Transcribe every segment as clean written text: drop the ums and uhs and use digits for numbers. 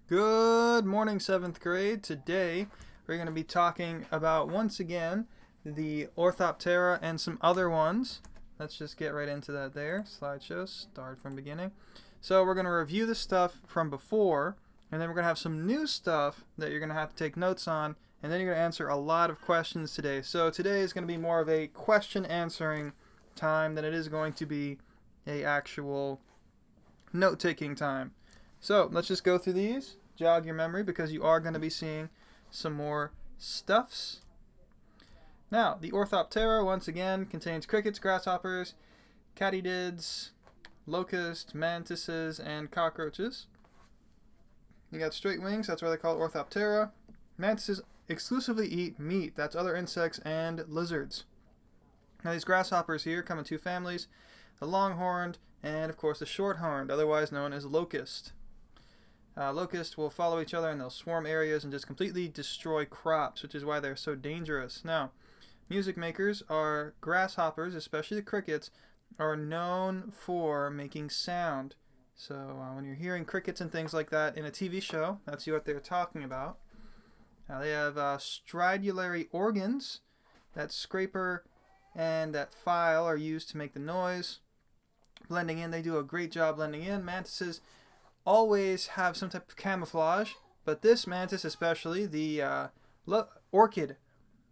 Good morning, 7th grade. Today we're going to be talking about, once again, the Orthoptera and some other ones. Let's just get right into that there. Slideshow, start from beginning. So we're going to review the stuff from before, and then we're going to have some new stuff that you're going to have to take notes on, and then you're going to answer a lot of questions today. So today is going to be more of a question answering time than it is going to be a actual note-taking time. So let's just go through these, jog your memory, because you are going to be seeing some more stuffs. Now, the Orthoptera, once again, contains crickets, grasshoppers, katydids, locusts, mantises, and cockroaches. You got straight wings, that's why they call it Orthoptera. Mantises exclusively eat meat, that's other insects and lizards. Now, these grasshoppers here come in two families, the longhorned and, of course, the shorthorned, otherwise known as locust. Locusts will follow each other and they'll swarm areas and just completely destroy crops, which is why they're so dangerous. Now, music makers are grasshoppers, especially the crickets, are known for making sound. So when you're hearing crickets and things like that in a TV show, that's what they're talking about. They have stridulary organs. That scraper and that file are used to make the noise. Blending in, they do a great job blending in. Mantises always have some type of camouflage, but this mantis, especially the orchid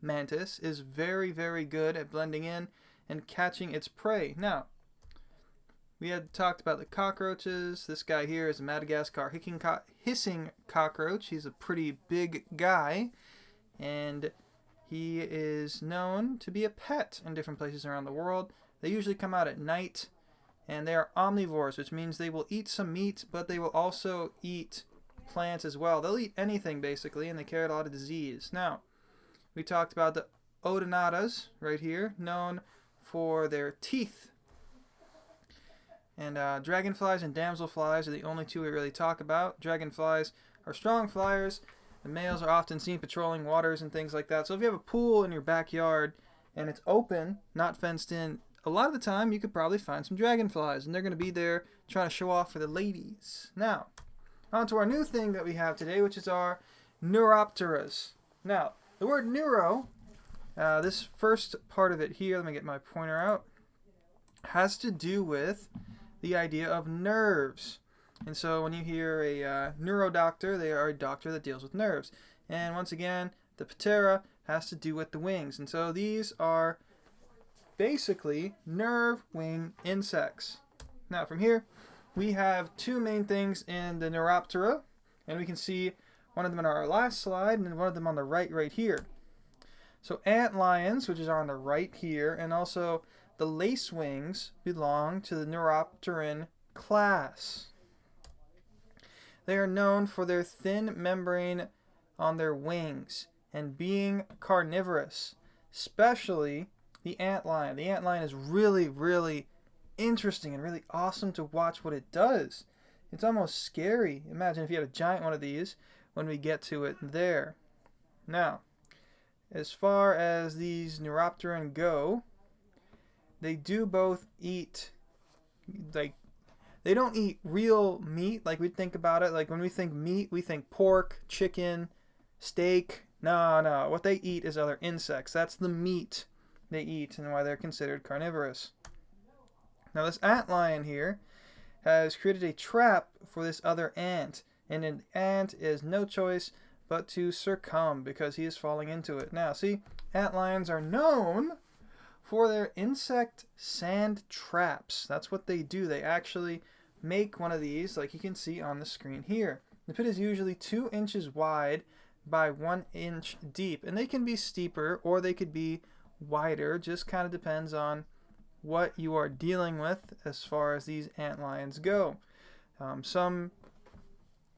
mantis, is very, very good at blending in and catching its prey. Now, we had talked about the cockroaches. This guy here is a Madagascar hissing cockroach. He's a pretty big guy, and he is known to be a pet in different places around the world. They usually come out at night. And they are omnivores, which means they will eat some meat, but they will also eat plants as well. They'll eat anything, basically, and they carry a lot of disease. Now, we talked about the Odonatas right here, known for their teeth. And dragonflies and damselflies are the only two we really talk about. Dragonflies are strong flyers. The males are often seen patrolling waters and things like that. So if you have a pool in your backyard and it's open, not fenced in, a lot of the time you could probably find some dragonflies, and they're going to be there trying to show off for the ladies. Now, on to our new thing that we have today, which is our Neuropteras. Now, the word neuro, this first part of it here, let me get my pointer out, has to do with the idea of nerves. And so when you hear a neurodoctor, they are a doctor that deals with nerves. And once again, the Ptera has to do with the wings. And so these are basically nerve wing insects. Now from here we have two main things in the Neuroptera, and we can see one of them in our last slide and one of them on the right here. So antlions, which is on the right here, and also the lacewings belong to the Neuropteran class. They are known for their thin membrane on their wings and being carnivorous, especially the antlion. The antlion is really, really interesting and really awesome to watch what it does. It's almost scary. Imagine if you had a giant one of these when we get to it there. Now, as far as these Neuropteran go, they do both eat, they don't eat real meat like we think about it. Like when we think meat, we think pork, chicken, steak. No. What they eat is other insects. That's the meat they eat and why they're considered carnivorous. Now this antlion here has created a trap for this other ant, and an ant is no choice but to succumb because he is falling into it. Now see, antlions are known for their insect sand traps. That's what they do. They actually make one of these like you can see on the screen here. The pit is usually 2 inches wide by 1 inch deep, and they can be steeper or they could be wider, just kind of depends on what you are dealing with as far as these antlions go. Some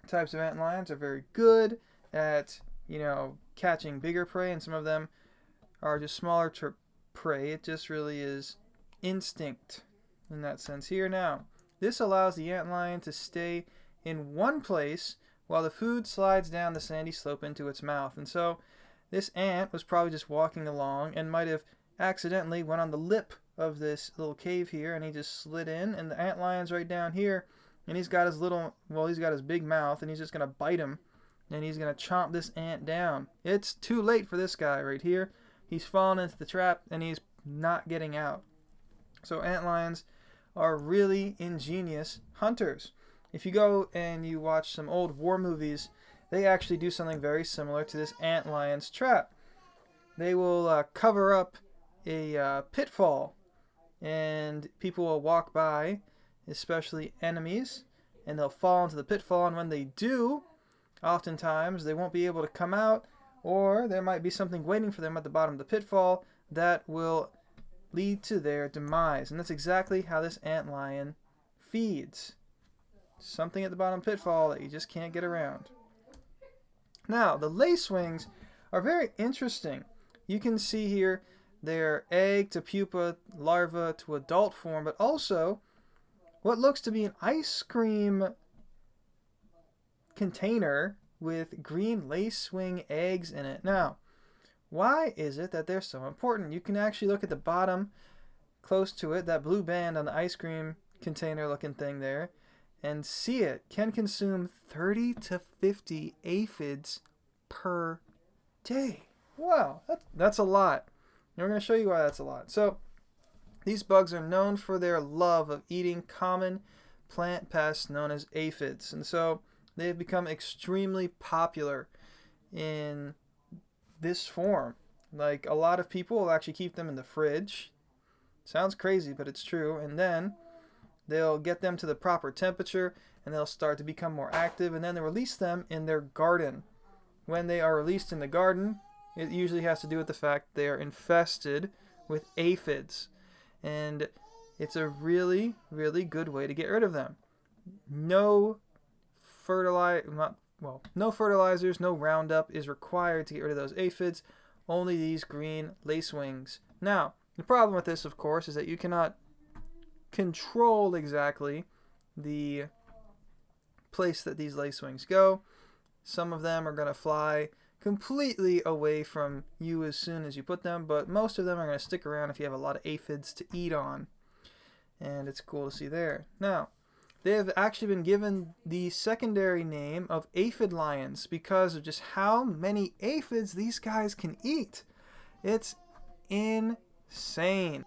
types of antlions are very good at catching bigger prey, and some of them are just smaller prey. It just really is instinct in that sense here. Now this allows the antlion to stay in one place while the food slides down the sandy slope into its mouth. And so this ant was probably just walking along and might have accidentally went on the lip of this little cave here, and he just slid in, and the antlion's right down here and he's got his little, well, he's got his big mouth, and he's just going to bite him, and he's going to chomp this ant down. It's too late for this guy right here. He's fallen into the trap, and he's not getting out. So antlions are really ingenious hunters. If you go and you watch some old war movies, they actually do something very similar to this antlion's trap. They will cover up a pitfall, and people will walk by, especially enemies, and they'll fall into the pitfall, and when they do, oftentimes they won't be able to come out, or there might be something waiting for them at the bottom of the pitfall that will lead to their demise. And that's exactly how this antlion feeds. Something at the bottom pitfall that you just can't get around. Now, the lacewings are very interesting. You can see here their egg to pupa, larva to adult form, but also what looks to be an ice cream container with green lacewing eggs in it. Now, why is it that they're so important? You can actually look at the bottom close to it, that blue band on the ice cream container looking thing there, and see it can consume 30 to 50 aphids per day. Wow, that's a lot. And we're going to show you why that's a lot. So, these bugs are known for their love of eating common plant pests known as aphids. And so, they have become extremely popular in this form. Like, a lot of people will actually keep them in the fridge. Sounds crazy, but it's true. And then they'll get them to the proper temperature, and they'll start to become more active, and then they release them in their garden. When they are released in the garden, it usually has to do with the fact they are infested with aphids. And it's a really, really good way to get rid of them. No fertilizers, no Roundup is required to get rid of those aphids. Only these green lacewings. Now, the problem with this, of course, is that you cannot control exactly the place that these lacewings go. Some of them are going to fly completely away from you as soon as you put them, but most of them are going to stick around if you have a lot of aphids to eat on. And it's cool to see there. Now, they have actually been given the secondary name of aphid lions because of just how many aphids these guys can eat. It's insane.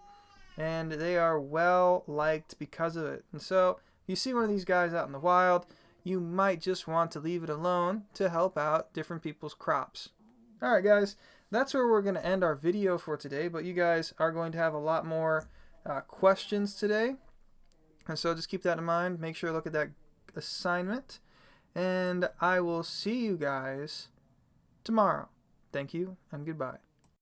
And they are well liked because of it. And so, if you see one of these guys out in the wild, you might just want to leave it alone to help out different people's crops. Alright guys, that's where we're going to end our video for today, but you guys are going to have a lot more questions today. And so just keep that in mind. Make sure to look at that assignment. And I will see you guys tomorrow. Thank you and goodbye.